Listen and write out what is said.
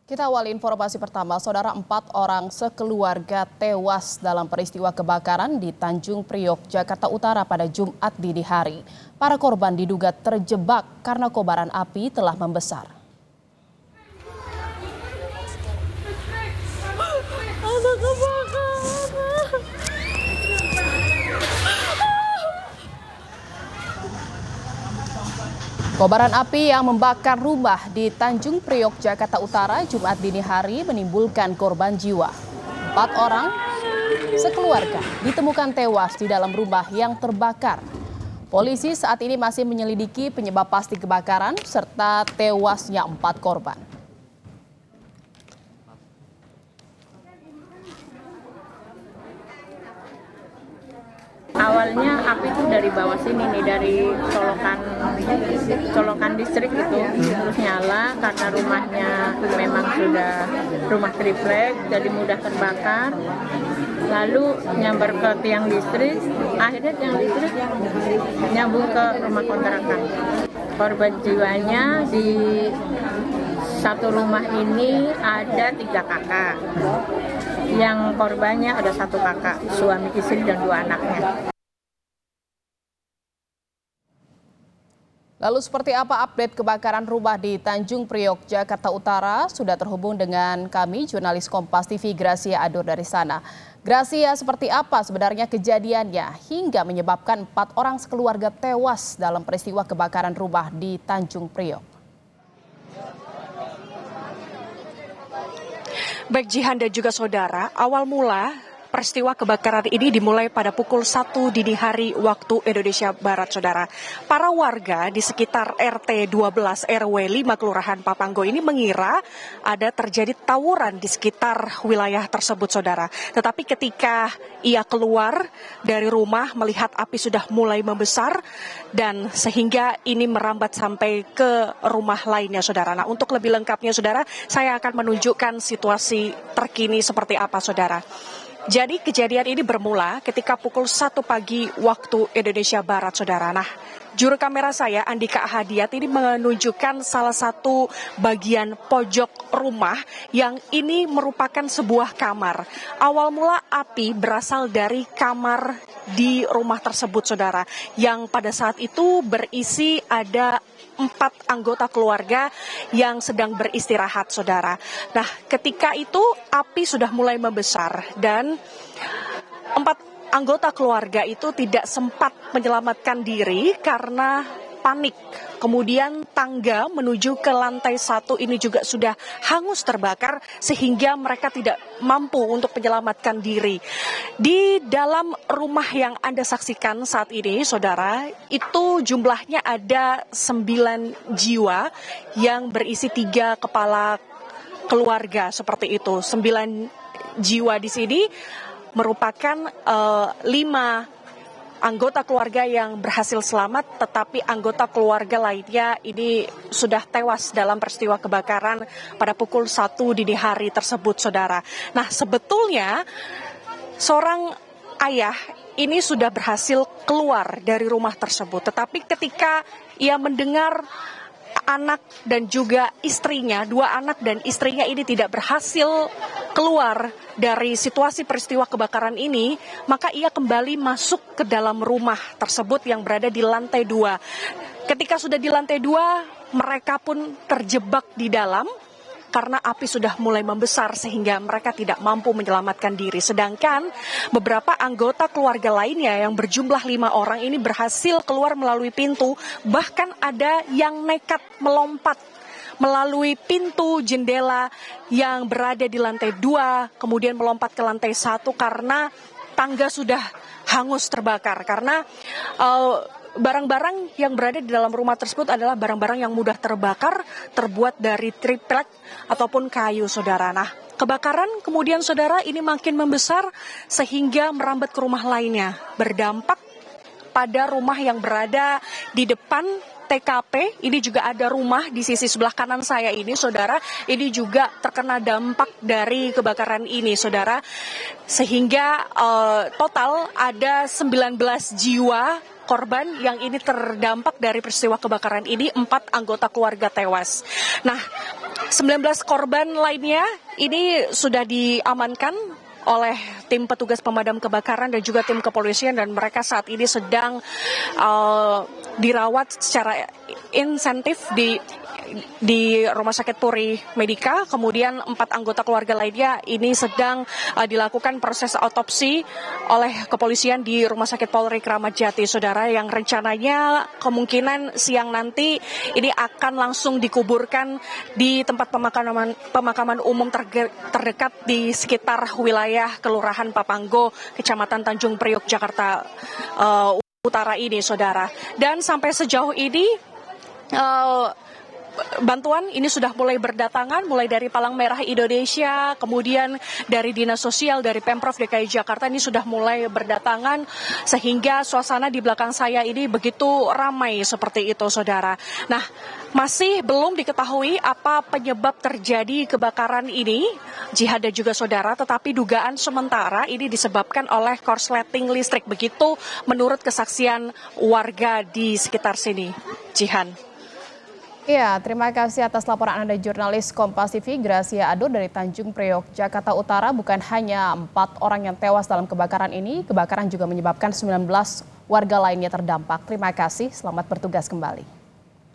Kita awali informasi pertama, saudara, 4 orang sekeluarga tewas dalam peristiwa kebakaran di Tanjung Priok, Jakarta Utara pada Jumat dini hari. Para korban diduga terjebak karena kobaran api telah membesar. Kobaran api yang membakar rumah di Tanjung Priok, Jakarta Utara, Jumat dini hari menimbulkan korban jiwa. 4 orang sekeluarga ditemukan tewas di dalam rumah yang terbakar. Polisi saat ini masih menyelidiki penyebab pasti kebakaran serta tewasnya 4 korban. Awalnya api itu dari bawah sini nih, dari colokan listrik itu, terus nyala karena rumahnya memang sudah rumah triplek, jadi mudah terbakar. Lalu nyambar ke tiang listrik, akhirnya tiang listrik nyambung ke rumah kontrakan. Korban jiwanya di satu rumah ini ada 3 kakak. Yang korbannya ada 1 kakak, suami istri dan 2 anaknya. Lalu seperti apa update kebakaran rumah di Tanjung Priok, Jakarta Utara? Sudah terhubung dengan kami, jurnalis Kompas TV Gracia Adur dari sana. Gracia, seperti apa sebenarnya kejadiannya hingga menyebabkan 4 orang sekeluarga tewas dalam peristiwa kebakaran rumah di Tanjung Priok? Baik Jihan dan juga saudara, awal mula peristiwa kebakaran ini dimulai pada pukul 1 dini hari waktu Indonesia Barat, saudara. Para warga di sekitar RT 12 RW 5 Kelurahan Papanggo ini mengira ada terjadi tawuran di sekitar wilayah tersebut, saudara. Tetapi ketika ia keluar dari rumah melihat api sudah mulai membesar dan sehingga ini merambat sampai ke rumah lainnya, saudara. Nah, untuk lebih lengkapnya, saudara, saya akan menunjukkan situasi terkini seperti apa, saudara. Jadi kejadian ini bermula ketika pukul 1 pagi waktu Indonesia Barat, saudara. Nah, juru kamera saya, Andika Ahadiat, ini menunjukkan salah satu bagian pojok rumah yang ini merupakan sebuah kamar. Awal mula api berasal dari kamar di rumah tersebut, saudara, yang pada saat itu berisi ada 4 anggota keluarga yang sedang beristirahat, saudara. Nah, ketika itu api sudah mulai membesar dan 4 anggota keluarga itu tidak sempat menyelamatkan diri karena panik. Kemudian tangga menuju ke lantai 1 ini juga sudah hangus terbakar sehingga mereka tidak mampu untuk menyelamatkan diri. Di dalam rumah yang Anda saksikan saat ini, saudara, itu jumlahnya ada 9 jiwa yang berisi 3 kepala keluarga seperti itu. 9 jiwa di sini merupakan 5 anggota keluarga yang berhasil selamat, tetapi anggota keluarga lainnya ini sudah tewas dalam peristiwa kebakaran pada pukul 1 dini hari tersebut, saudara. Nah, sebetulnya seorang ayah ini sudah berhasil keluar dari rumah tersebut, tetapi ketika ia mendengar anak dan juga istrinya, 2 anak dan istrinya ini tidak berhasil keluar dari situasi peristiwa kebakaran ini, maka ia kembali masuk ke dalam rumah tersebut yang berada di lantai 2. Ketika sudah di lantai 2, mereka pun terjebak di dalam karena api sudah mulai membesar sehingga mereka tidak mampu menyelamatkan diri. Sedangkan beberapa anggota keluarga lainnya yang berjumlah 5 orang ini berhasil keluar melalui pintu, bahkan ada yang nekat melompat melalui pintu jendela yang berada di lantai 2, kemudian melompat ke lantai 1 karena tangga sudah hangus terbakar. Karena barang-barang yang berada di dalam rumah tersebut adalah barang-barang yang mudah terbakar, terbuat dari triplek ataupun kayu, saudara. Nah, kebakaran kemudian, saudara, ini makin membesar sehingga merambat ke rumah lainnya, berdampak pada rumah yang berada di depan TKP. Ini juga ada rumah di sisi sebelah kanan saya ini, saudara. Ini juga terkena dampak dari kebakaran ini, saudara. Sehingga total ada 19 jiwa korban yang ini terdampak dari peristiwa kebakaran ini, 4 anggota keluarga tewas. Nah, 19 korban lainnya ini sudah diamankan oleh tim petugas pemadam kebakaran dan juga tim kepolisian, dan mereka saat ini sedang dirawat secara insentif di Rumah Sakit Puri Medika. Kemudian 4 anggota keluarga lainnya ini sedang dilakukan proses autopsi oleh kepolisian di Rumah Sakit Polri Kramat Jati, saudara, yang rencananya kemungkinan siang nanti ini akan langsung dikuburkan di tempat pemakaman umum terdekat di sekitar wilayah Kelurahan Papanggo, Kecamatan Tanjung Priok, Jakarta Utara ini, saudara. Dan sampai sejauh ini bantuan ini sudah mulai berdatangan, mulai dari Palang Merah Indonesia, kemudian dari Dinas Sosial, dari Pemprov DKI Jakarta ini sudah mulai berdatangan, sehingga suasana di belakang saya ini begitu ramai seperti itu, saudara. Nah, masih belum diketahui apa penyebab terjadi kebakaran ini, Jihan dan juga saudara, tetapi dugaan sementara ini disebabkan oleh korsleting listrik, begitu menurut kesaksian warga di sekitar sini. Jihan. Ya, terima kasih atas laporan Anda, jurnalis Kompas TV Gracia Ado dari Tanjung Priok, Jakarta Utara. Bukan hanya 4 orang yang tewas dalam kebakaran ini, kebakaran juga menyebabkan 19 warga lainnya terdampak. Terima kasih, selamat bertugas kembali.